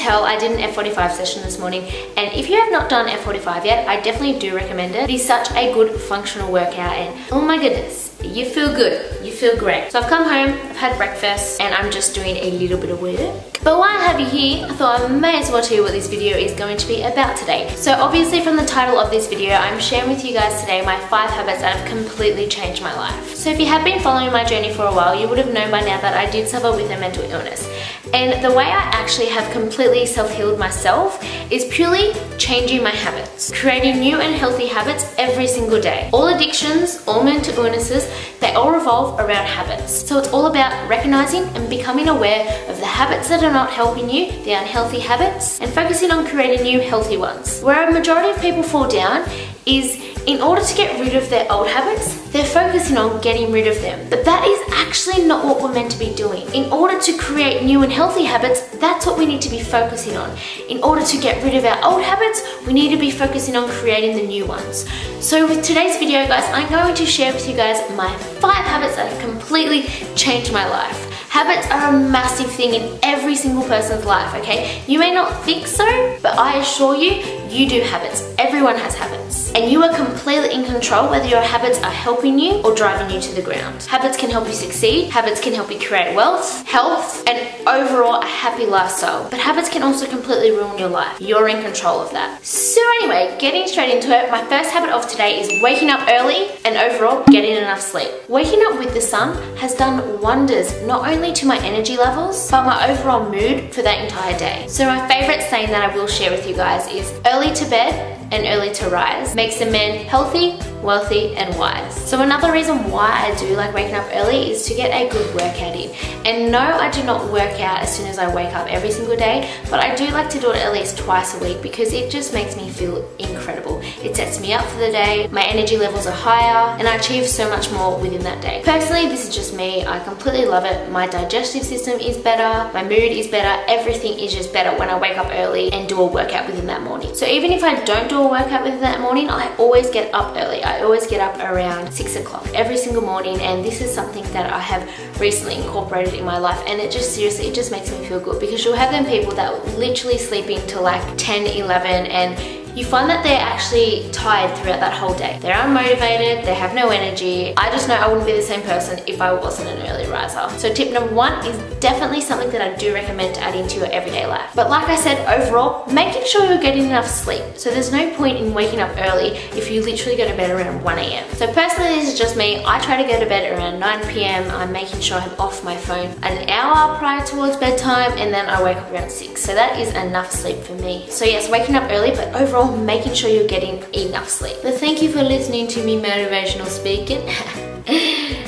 tell, I did an F45 session this morning, and if you have not done F45 yet, I definitely do recommend it. It is such a good functional workout, and oh my goodness, you feel good, you feel great. So I've come home, I've had breakfast, and I'm just doing a little bit of work. But while I have you here, I thought I may as well tell you what this video is going to be about today. So obviously from the title of this video, I'm sharing with you guys today my 5 habits that have completely changed my life. So if you have been following my journey for a while, you would have known by now that I did suffer with a mental illness. And the way I actually have completely self-healed myself is purely changing my habits, creating new and healthy habits every single day. All addictions, all mental illnesses, they all revolve around habits. So it's all about recognizing and becoming aware of the habits that are not helping you, the unhealthy habits, and focusing on creating new healthy ones. Where a majority of people fall down is in order to get rid of their old habits, they're focusing on getting rid of them. But that is actually not what we're meant to be doing. In order to create new and healthy habits, that's what we need to be focusing on. In order to get rid of our old habits, we need to be focusing on creating the new ones. So with today's video, guys, I'm going to share with you guys my 5 habits that have completely changed my life. Habits are a massive thing in every single person's life, okay? You may not think so, but I assure you, you do habits. Everyone has habits. And you are completely in control whether your habits are helping you or driving you to the ground. Habits can help you succeed, habits can help you create wealth, health, and overall a happy lifestyle. But habits can also completely ruin your life. You're in control of that. So anyway, getting straight into it, my first habit of today is waking up early and overall getting enough sleep. Waking up with the sun has done wonders, not only to my energy levels, but my overall mood for that entire day. So my favorite saying that I will share with you guys is early to bed and early to rise makes a man healthy, wealthy, and wise. So another reason why I do like waking up early is to get a good workout in. And no, I do not work out as soon as I wake up every single day, but I do like to do it at least twice a week because it just makes me feel incredible. It sets me up for the day, my energy levels are higher, and I achieve so much more within that day. Personally, this is just me. I completely love it. My digestive system is better, my mood is better, everything is just better when I wake up early and do a workout within that morning. So even if I don't do a workout within that morning, I always get up early. I always get up around 6 o'clock every single morning, and this is something that I have recently incorporated in my life, and it just seriously, it just makes me feel good because you'll have them people that literally sleeping till like 10, 11, and you find that they're actually tired throughout that whole day. They're unmotivated, they have no energy. I just know I wouldn't be the same person if I wasn't an early riser. So tip number 1 is definitely something that I do recommend to add into your everyday life. But like I said, overall, making sure you're getting enough sleep. So there's no point in waking up early if you literally go to bed around 1 AM. So personally, this is just me. I try to go to bed around 9 PM. I'm making sure I'm off my phone an hour prior towards bedtime, and then I wake up around 6. So that is enough sleep for me. So yes, waking up early, but overall, making sure you're getting enough sleep. But thank you for listening to me motivational speaking.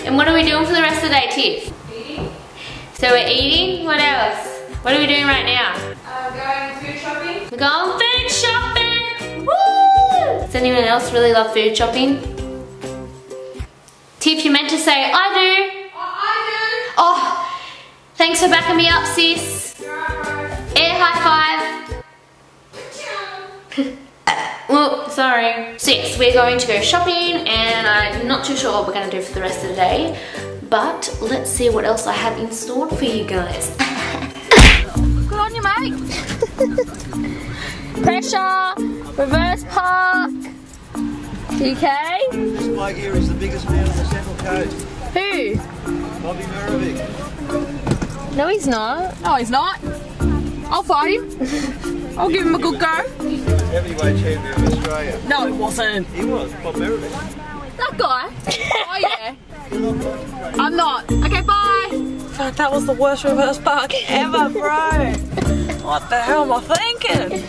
And what are we doing for the rest of the day, Tiff? Eating. So we're eating, what else? What are we doing right now? Going food shopping. We're going food shopping! Woo! Does anyone else really love food shopping? Tiff, you meant to say, I do. Oh, I do. Oh, thanks for backing me up, sis. You're right, Air high five. Well, sorry. So yes, we're going to go shopping, and I'm not too sure what we're going to do for the rest of the day, but let's see what else I have in store for you guys. Good on you, mate. Pressure, reverse park. Okay? This bloke here is the biggest man on the Central Coast. Who? Bobby Merovic. No, he's not. No, he's not. I'll fight him. I'll give him a good go. Heavyweight champion of Australia. No, it wasn't. He was, Bob Merovic. That guy? Oh, yeah. I'm not. Okay, bye. Fuck, that was the worst reverse park ever, bro. What the hell am I thinking?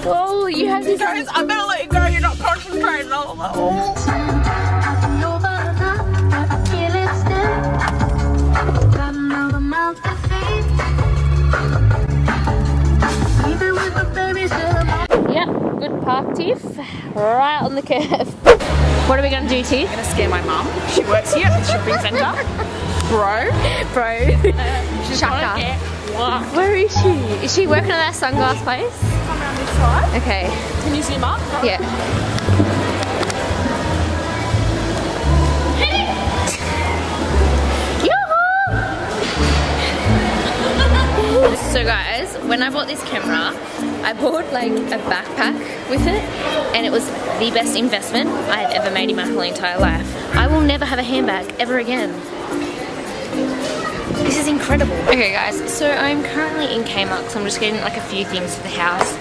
Well, you have this. Guys, I better let you go. You're not concentrating on that. Yep, good park, Tiff. Right on the curve. What are we going to do, Tiff? I'm gonna scare my mum. She works here at the shopping centre. Bro. She's Shaka. Where is she? Is she working at that sunglass place? Come around this side. Okay. Can you zoom up? Yeah. So guys, when when I bought this camera, I bought like a backpack with it, and it was the best investment I had ever made in my whole entire life. I will never have a handbag ever again. This is incredible. Okay guys, so I'm currently in Kmart, so I'm just getting like a few things for the house.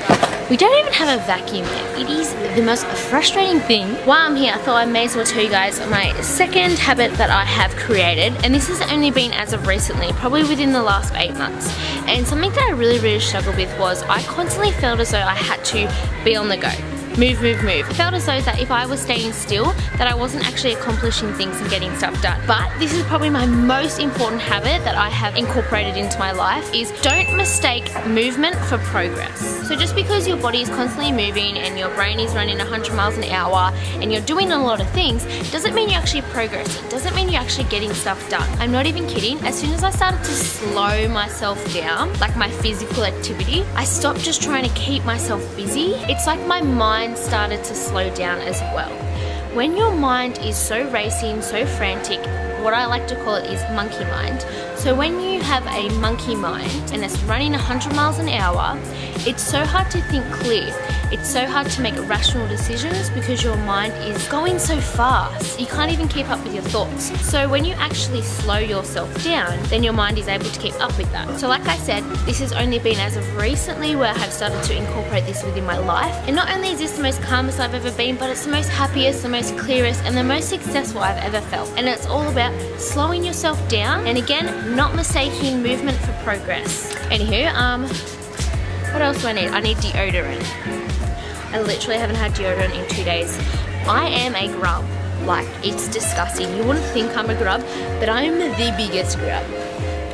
We don't even have a vacuum yet. It is the most frustrating thing. While I'm here, I thought I may as well tell you guys my second habit that I have created, and this has only been as of recently, probably within the last 8 months. And something that I really struggled with was I constantly felt as though I had to be on the go. Move, move, move. I felt as though that if I was staying still, that I wasn't actually accomplishing things and getting stuff done. But this is probably my most important habit that I have incorporated into my life is don't mistake movement for progress. So just because your body is constantly moving and your brain is running 100 miles an hour and you're doing a lot of things, doesn't mean you're actually progressing. Doesn't mean you're actually getting stuff done. I'm not even kidding. As soon as I started to slow myself down, like my physical activity, I stopped just trying to keep myself busy. It's like my mind started to slow down as well. When your mind is so racing, so frantic, what I like to call it is monkey mind. So when you have a monkey mind and it's running 100 miles an hour, it's so hard to think clear. It's so hard to make rational decisions because your mind is going so fast. You can't even keep up with your thoughts. So when you actually slow yourself down, then your mind is able to keep up with that. So like I said, this has only been as of recently where I have started to incorporate this within my life. And not only is this the most calmest I've ever been, but it's the most happiest, the most clearest, and the most successful I've ever felt. And it's all about slowing yourself down, and again, not mistaking movement for progress. Anywho, what else do I need? I need deodorant. I literally haven't had deodorant in 2 days. I am a grub. Like, it's disgusting. You wouldn't think I'm a grub, but I'm the biggest grub.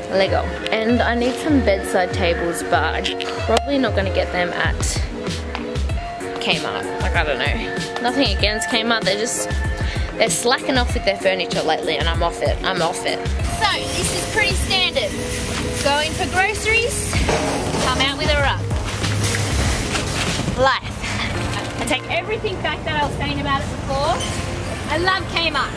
Lego. And I need some bedside tables, but I'm probably not going to get them at Kmart. Like, I don't know. Nothing against Kmart, they're slacking off with their furniture lately, and I'm off it. I'm off it. So, this is pretty standard. Go in for groceries, come out with a rug. Life. I take everything back that I was saying about it before. I love Kmart.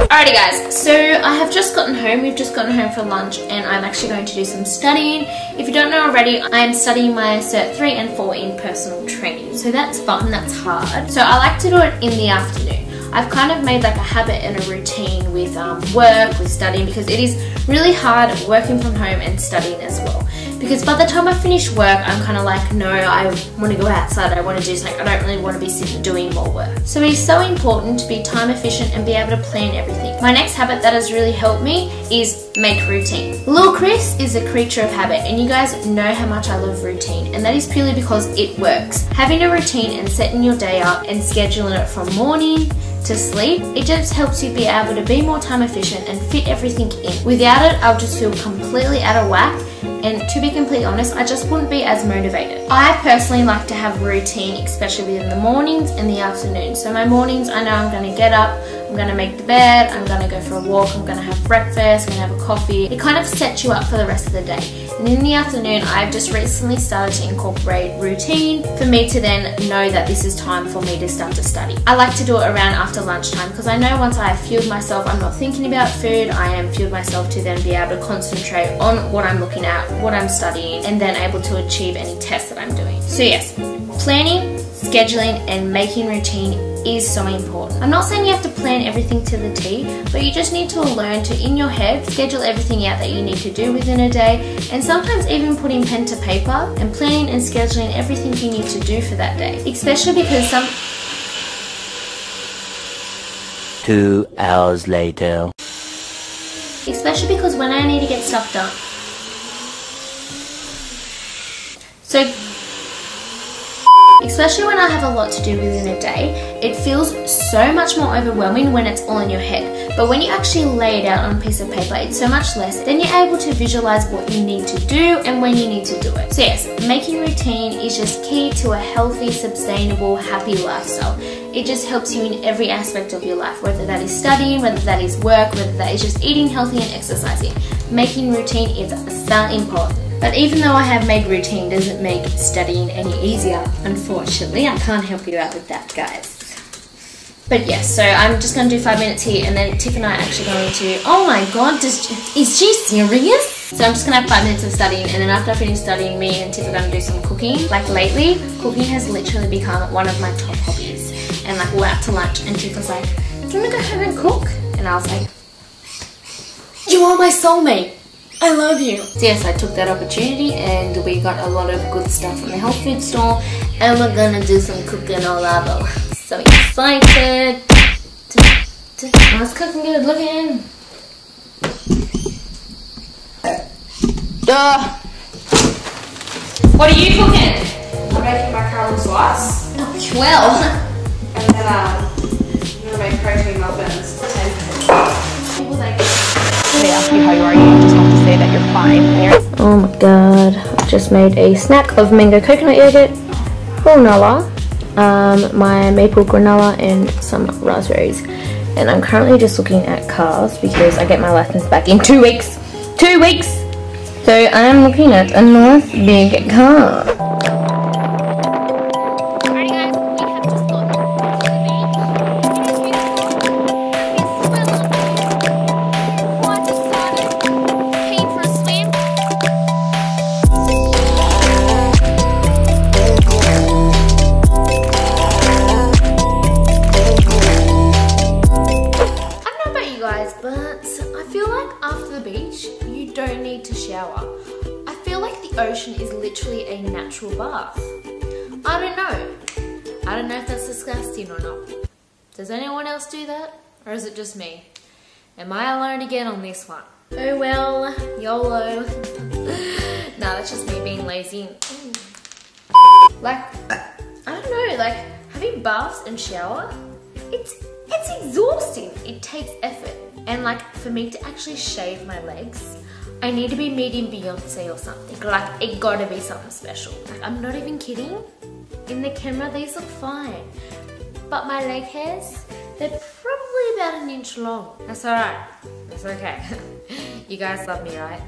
Alrighty guys, so I have just gotten home. We've just gotten home for lunch and I'm actually going to do some studying. If you don't know already, I am studying my Cert 3 and 4 in personal training. So that's fun, that's hard. So I like to do it in the afternoon. I've kind of made like a habit and a routine with work, with studying, because it is really hard working from home and studying as well. Because by the time I finish work, I'm kind of like, no, I want to go outside, I want to do something, I don't really want to be sitting doing more work. So it is so important to be time efficient and be able to plan everything. My next habit that has really helped me is make routine. Little Chris is a creature of habit, and you guys know how much I love routine, and that is purely because it works. Having a routine and setting your day up and scheduling it from morning to sleep, it just helps you be able to be more time efficient and fit everything in. Without it, I'll just feel completely out of whack, and to be completely honest, I just wouldn't be as motivated. I personally like to have routine, especially within the mornings and the afternoons. So my mornings, I know I'm going to get up, I'm going to make the bed, I'm going to go for a walk, I'm going to have breakfast, I'm going to have a coffee. It kind of sets you up for the rest of the day. And in the afternoon, I've just recently started to incorporate routine for me to then know that this is time for me to start to study. I like to do it around after lunchtime because I know once I have fueled myself, I'm not thinking about food, I am fueled myself to then be able to concentrate on what I'm looking at, what I'm studying, and then able to achieve any tests that I'm doing. So yes, planning, scheduling, and making routine is so important. I'm not saying you have to plan everything to the T, but you just need to learn to, in your head, schedule everything out that you need to do within a day, and sometimes even putting pen to paper and planning and scheduling everything you need to do for that day. Especially because 2 hours later. Especially because when I need to get stuff done. Especially when I have a lot to do within a day, it feels so much more overwhelming when it's all in your head. But when you actually lay it out on a piece of paper, it's so much less. Then you're able to visualize what you need to do and when you need to do it. So yes, making routine is just key to a healthy, sustainable, happy lifestyle. it just helps you in every aspect of your life, whether that is studying, whether that is work, whether that is just eating healthy and exercising. Making routine is so important. But even though I have made routine, doesn't make studying any easier, unfortunately. I can't help you out with that, guys. But yes, so I'm just going to do 5 minutes here, and then Tiff and I are actually going to, oh my god, is she serious? So I'm just going to have 5 minutes of studying, and then after I finish studying, me and Tiff are going to do some cooking. Like lately, cooking has literally become one of my top hobbies. And like we're out to lunch, and Tiff was like, do you want to go home and cook? And I was like, you are my soulmate. I love you. So yes, I took that opportunity, and we got a lot of good stuff from the health food store, and we're going to do some cooking all over. So excited. Oh, it's cooking good, look at him. Duh. What are you cooking? I'm making macaroni slice. Well. And then I'm going to make protein muffins. They ask you how you are, you just have to say that you're fine. Oh my god. I've just made a snack of mango coconut yogurt, granola, my maple granola, and some raspberries. And I'm currently just looking at cars because I get my license back in 2 weeks. 2 weeks! So I'm looking at a nice big car. Alright guys, we have just gotten to the beach. It is beautiful. It's so lovely. Quite excited. Keen for a swim. I don't know about you guys, but I feel like after the beach, you don't need to shower. I feel like the ocean is literally a natural bath. I don't know. I don't know if that's disgusting or not. Does anyone else do that? Or is it just me? Am I alone again on this one? Oh well, YOLO. Nah, that's just me being lazy. Like, I don't know, like having baths and shower, it's exhausting. It takes effort. And like for me to actually shave my legs, I need to be meeting Beyonce or something. Like it gotta be something special. Like I'm not even kidding. In the camera these look fine. But my leg hairs, they're probably about an inch long. That's alright. That's okay. You guys love me, right?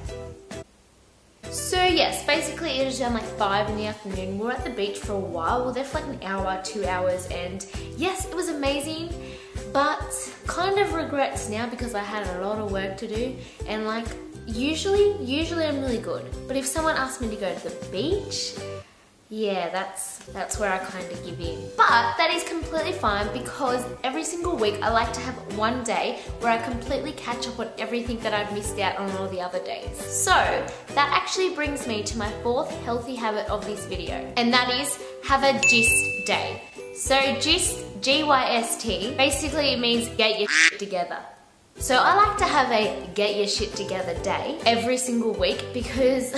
So yes, basically it is around like 5 in the afternoon. We were at the beach for a while. We were there for like an hour, 2 hours, and yes, it was amazing. But kind of regrets now because I had a lot of work to do, and like usually I'm really good. But if someone asked me to go to the beach, yeah, that's where I kind of give in. But that is completely fine because every single week I like to have one day where I completely catch up on everything that I've missed out on all the other days. So that actually brings me to my 4th healthy habit of this video, and that is have a GYST day. So GYST, G-Y-S-T, basically it means get your shit together. So I like to have a get your shit together day every single week because,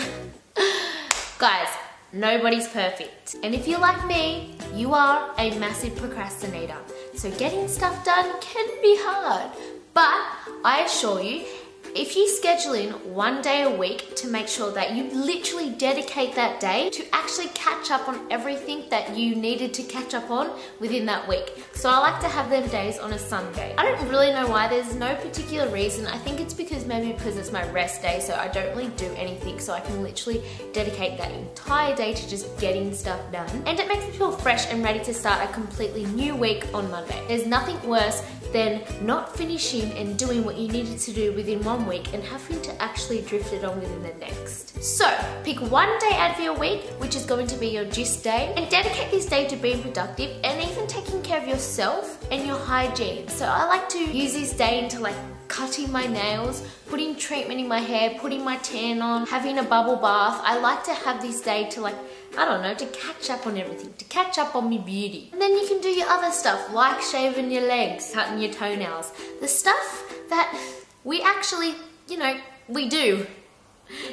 guys, nobody's perfect. And if you're like me, you are a massive procrastinator. So getting stuff done can be hard. But I assure you, if you schedule in one day a week to make sure that you literally dedicate that day to actually catch up on everything that you needed to catch up on within that week. So I like to have them days on a Sunday. I don't really know why, there's no particular reason. I think it's because maybe because it's my rest day, so I don't really do anything, so I can literally dedicate that entire day to just getting stuff done. And it makes me feel fresh and ready to start a completely new week on Monday. There's nothing worse than not finishing and doing what you needed to do within one week and having to actually drift it on within the next. So pick one day out of your week, which is going to be your GYST day, and dedicate this day to being productive and even taking care of yourself and your hygiene. So I like to use this day into like cutting my nails, putting treatment in my hair, putting my tan on, having a bubble bath. I like to have this day to like, I don't know, to catch up on everything, to catch up on my beauty. And then you can do your other stuff, like shaving your legs, cutting your toenails. The stuff that we actually, you know, we do.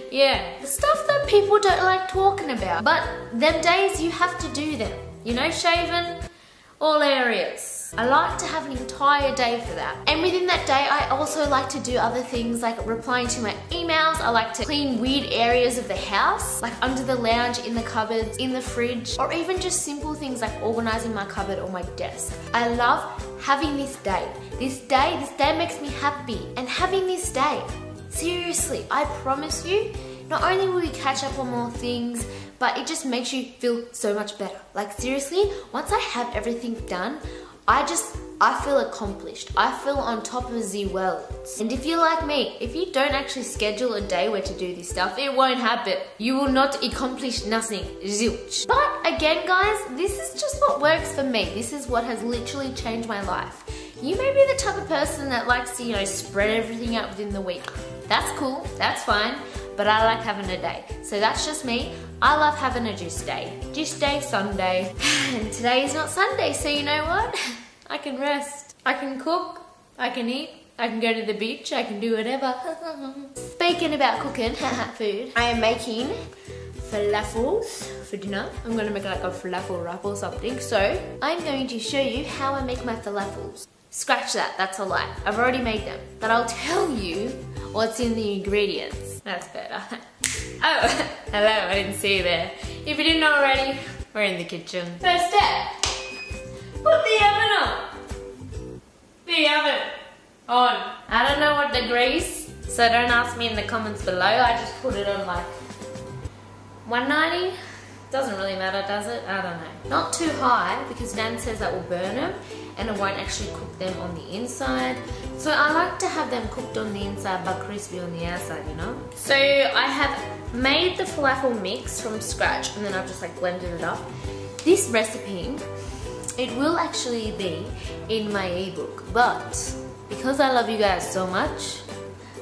Yeah, the stuff that people don't like talking about. But them days you have to do them. You know, shaving, all areas. this. I like to have an entire day for that. And within that day, I also like to do other things like replying to my emails. I like to clean weird areas of the house, like under the lounge, in the cupboards, in the fridge, or even just simple things like organizing my cupboard or my desk. I love having this day. This day makes me happy. And having this day, seriously, I promise you, not only will you catch up on more things, but it just makes you feel so much better. Like seriously, once I have everything done, I feel accomplished. I feel on top of the world. And if you're like me, if you don't actually schedule a day where to do this stuff, it won't happen. You will not accomplish nothing. Zilch. But again, guys, this is just what works for me. This is what has literally changed my life. You may be the type of person that likes to, you know, spread everything out within the week. That's cool, that's fine, but I like having a day. So that's just me. I love having a juice day. Juice day, Sunday. And today is not Sunday, so you know what? I can rest. I can cook, I can eat, I can go to the beach, I can do whatever. Speaking about cooking, food, I am making falafels for dinner. I'm gonna make like a falafel wrap or something. So I'm going to show you how I make my falafels. Scratch that, that's a lie. I've already made them, but I'll tell you what's in the ingredients. That's better. Oh, hello, I didn't see you there. If you didn't know already, we're in the kitchen. First step, put the oven on. The oven on. I don't know what degrees, so don't ask me in the comments below. I just put it on like 190. Doesn't really matter, does it? I don't know. Not too high, because Nan says that will burn them and it won't actually cook them on the inside. So I like to have them cooked on the inside but crispy on the outside, you know? So I have made the falafel mix from scratch and then I've just like blended it up. This recipe, it will actually be in my ebook, but because I love you guys so much,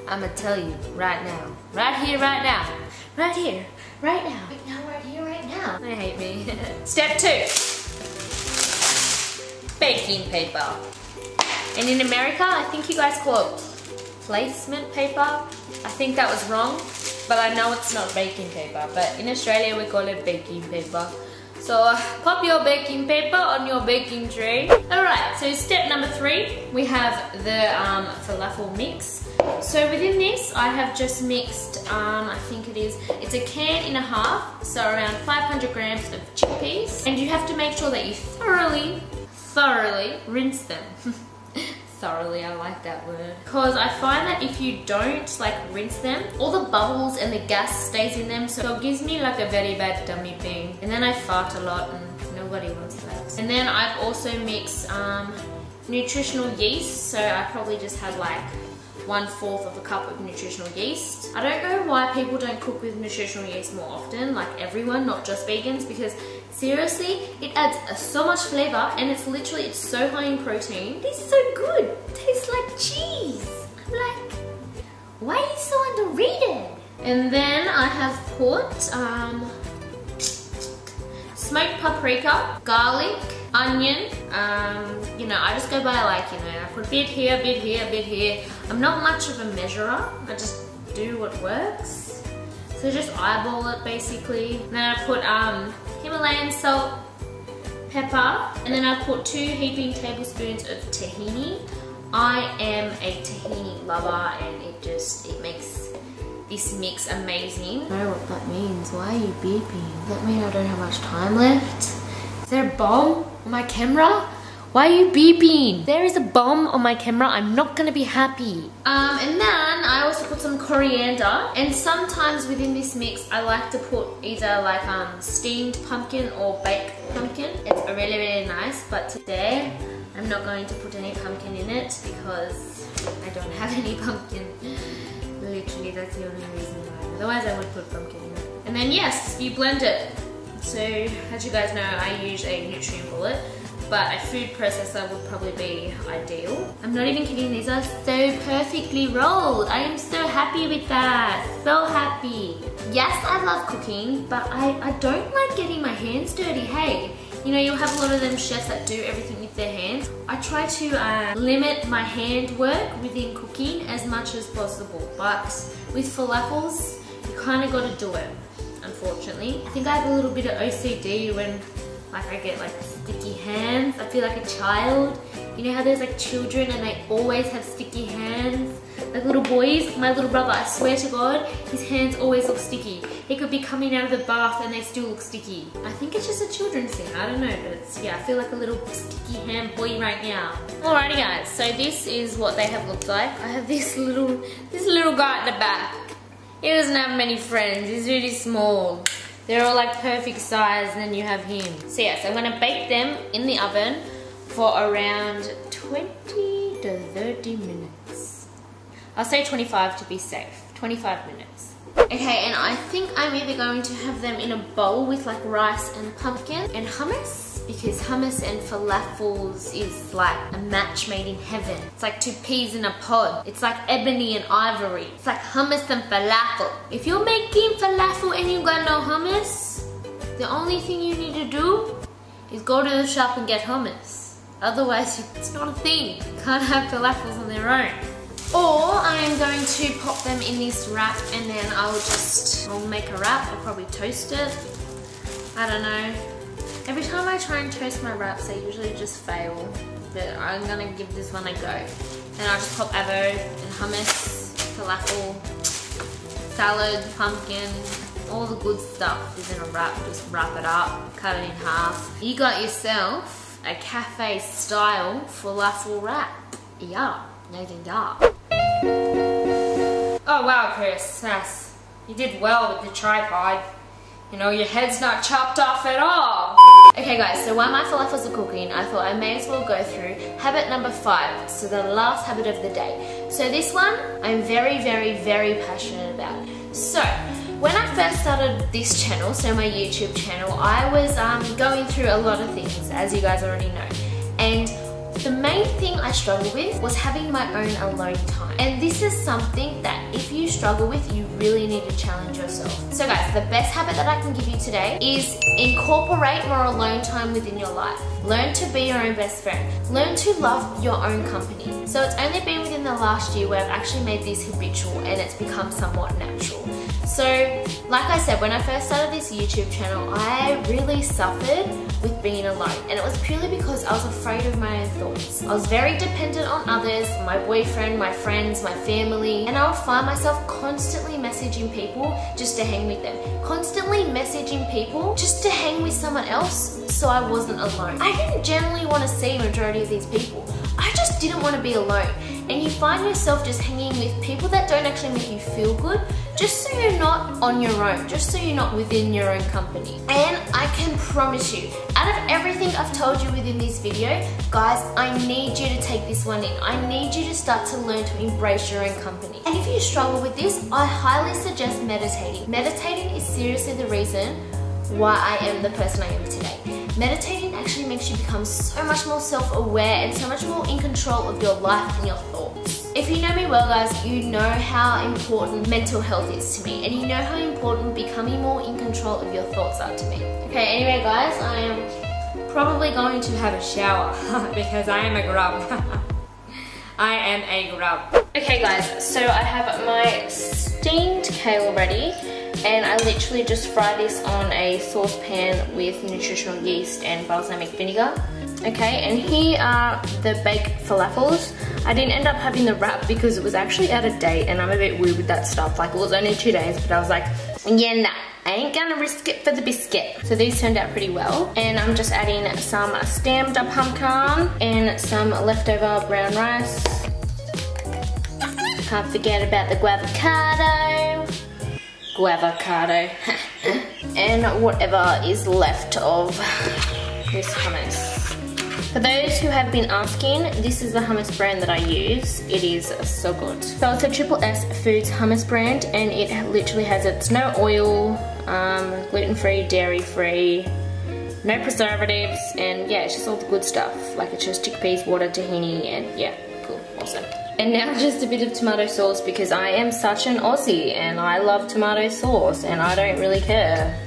I'm gonna tell you right now. Right here, right now. Right here, right now. Right now, right here, right now. I hate me. Step 2. Baking paper. And in America, I think you guys call it placement paper. I think that was wrong, but I know it's not baking paper. But in Australia, we call it baking paper. So pop your baking paper on your baking tray. Alright, so step number 3, we have the falafel mix. So within this, I have just mixed, I think it's a can and a half, so around 500 grams of chickpeas. And you have to make sure that you thoroughly rinse them. Thoroughly, I like that word. Because I find that if you don't like rinse them, all the bubbles and the gas stays in them, so it gives me like a very bad tummy pain. And then I fart a lot and nobody wants that. And then I've also mixed nutritional yeast, so I probably just had like 1/4 of a cup of nutritional yeast. I don't know why people don't cook with nutritional yeast more often, like everyone, not just vegans, because seriously, it adds so much flavor and it's so high in protein. It is so good. It tastes like cheese. I'm like, why are you so underrated? And then I have put smoked paprika, garlic, onion. You know, I just go by like, you know, I put a bit here, a bit here, a bit here. I'm not much of a measurer. I just do what works. So just eyeball it basically. And then I put Himalayan salt, pepper, and then I put 2 heaping tablespoons of tahini. I am a tahini lover and it makes this mix amazing. I don't know what that means. Why are you beeping? Does that mean I don't have much time left? Is there a bomb on my camera? Why are you beeping? There is a bomb on my camera. I'm not gonna be happy. And then I also put some coriander. And sometimes within this mix, I like to put either like steamed pumpkin or baked pumpkin. It's really, really nice. But today, I'm not going to put any pumpkin in it because I don't have any pumpkin. Literally, that's the only reason why. Otherwise, I would put pumpkin in it. And then yes, you blend it. So, as you guys know, I use a NutriBullet, but a food processor would probably be ideal. I'm not even kidding, these are so perfectly rolled. I am so happy with that, so happy. Yes, I love cooking, but I don't like getting my hands dirty, hey. You know, you'll have a lot of them chefs that do everything with their hands. I try to limit my hand work within cooking as much as possible, but with falafels, you kind of got to do it. Unfortunately, I think I have a little bit of OCD when like I get like sticky hands. I feel like a child You know how there's like children and they always have sticky hands? Like little boys, my little brother, I swear to God, his hands always look sticky. He could be coming out of the bath and they still look sticky. I think it's just a children's thing, I don't know, but it's, yeah, I feel like a little sticky hand boy right now. Alrighty guys, so this is what they have looked like. I have this little guy at the back. He doesn't have many friends, he's really small. They're all like perfect size and then you have him. So yeah, so I'm gonna bake them in the oven for around 20 to 30 minutes. I'll say 25 to be safe, 25 minutes. Okay, and I think I'm either going to have them in a bowl with like rice and pumpkin and hummus, because hummus and falafels is like a match made in heaven. It's like two peas in a pod. It's like ebony and ivory. It's like hummus and falafel. If you're making falafel and you got no hummus, the only thing you need to do is go to the shop and get hummus. Otherwise, it's not a thing. You can't have falafels on their own. Or I'm going to pop them in this wrap and then I'll make a wrap. I'll probably toast it. I don't know. Every time I try and toast my wraps, I usually just fail. But I'm gonna give this one a go. And I'll just pop avo and hummus, falafel, salad, pumpkin, all the good stuff is in a wrap. Just wrap it up, cut it in half. You got yourself a cafe style falafel wrap. Yeah. Oh wow, Chris, yes. You did well with the tripod. You know, your head's not chopped off at all. Okay guys, so while my falafels are cooking, I thought I may as well go through habit number 5, so the last habit of the day. So this one, I'm very, very, very passionate about. So, when I first started this channel, so my YouTube channel, I was going through a lot of things, as you guys already know. And the main thing I struggled with was having my own alone time. And this is something that if you struggle with, you really need to challenge yourself. So guys, the best habit that I can give you today is incorporate more alone time within your life. Learn to be your own best friend. Learn to love your own company. So it's only been within the last year where I've actually made this habitual and it's become somewhat natural. So, like I said, when I first started this YouTube channel, I really suffered with being alone. And it was purely because I was afraid of my own thoughts. I was very dependent on others, my boyfriend, my friends, my family, and I would find myself constantly messaging people just to hang with them. Constantly messaging people just to hang with someone else so I wasn't alone. I didn't generally want to see a majority of these people. I just didn't want to be alone. And you find yourself just hanging with people that don't actually make you feel good, just so you're not on your own, just so you're not within your own company. And I can promise you, out of everything I've told you within this video, guys, I need you to take this one in. I need you to start to learn to embrace your own company. And if you struggle with this, I highly suggest meditating. Meditating is seriously the reason why I am the person I am today. Meditating actually makes you become so much more self-aware and so much more in control of your life and your thoughts. If you know me well, guys, you know how important mental health is to me, and you know how important becoming more in control of your thoughts are to me. Okay, anyway guys, I am probably going to have a shower because I am a grub. I am a grub. Okay guys, so I have my steamed kale ready. And I literally just fry this on a saucepan with nutritional yeast and balsamic vinegar. Okay, and here are the baked falafels. I didn't end up having the wrap because it was actually out of date and I'm a bit weird with that stuff. Like, it was only 2 days, but I was like, yeah, nah, I ain't gonna risk it for the biscuit. So these turned out pretty well. And I'm just adding some steamed pumpkin and some leftover brown rice. Can't forget about the guavocado. Guavocado. And whatever is left of this hummus. For those who have been asking, this is the hummus brand that I use. It is so good. So it's a Triple S Foods hummus brand, and it literally has it's no oil, gluten-free, dairy-free, no preservatives, and yeah, it's just all the good stuff. Like, it's just chickpeas, water, tahini, and yeah, cool, awesome. And now just a bit of tomato sauce because I am such an Aussie and I love tomato sauce and I don't really care.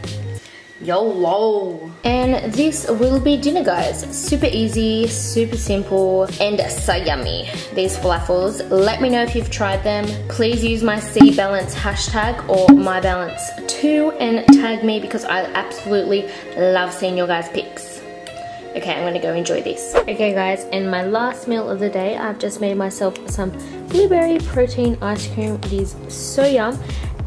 YOLO. And this will be dinner, guys. Super easy, super simple, and so yummy. These falafels. Let me know if you've tried them. Please use my CBalance hashtag or mybalance2 and tag me because I absolutely love seeing your guys' pics. Okay, I'm gonna go enjoy this. Okay guys, and my last meal of the day, I've just made myself some blueberry protein ice cream. It is so yum,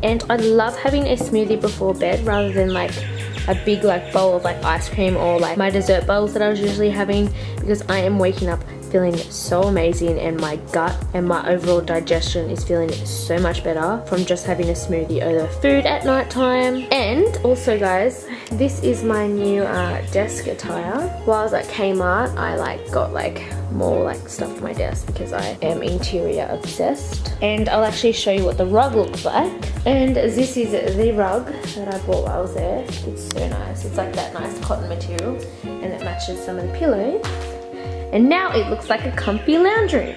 and I love having a smoothie before bed rather than like a big like bowl of like ice cream or like my dessert bowls that I was usually having, because I am waking up feeling so amazing and my gut and my overall digestion is feeling so much better from just having a smoothie over food at night time. And also guys, this is my new desk attire. While I was at Kmart, I like got like more like stuff for my desk because I am interior obsessed. And I'll actually show you what the rug looks like. And this is the rug that I bought while I was there. It's so nice. It's like that nice cotton material and it matches some of the pillows. And now it looks like a comfy lounge room.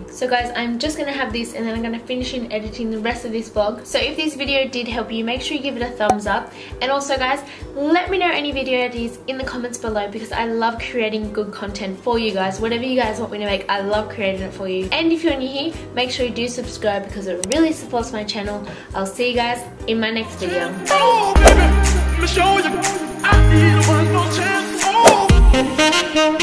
So guys, I'm just gonna have this and then I'm gonna finish in editing the rest of this vlog. So if this video did help you, make sure you give it a thumbs up. And also guys, let me know any video ideas in the comments below, because I love creating good content for you guys. Whatever you guys want me to make, I love creating it for you. And if you're new here, make sure you do subscribe because it really supports my channel. I'll see you guys in my next video. Oh, baby, let me show you. I need one more chance. Oh. We'll be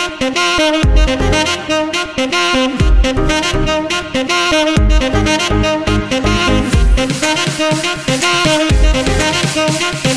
right back.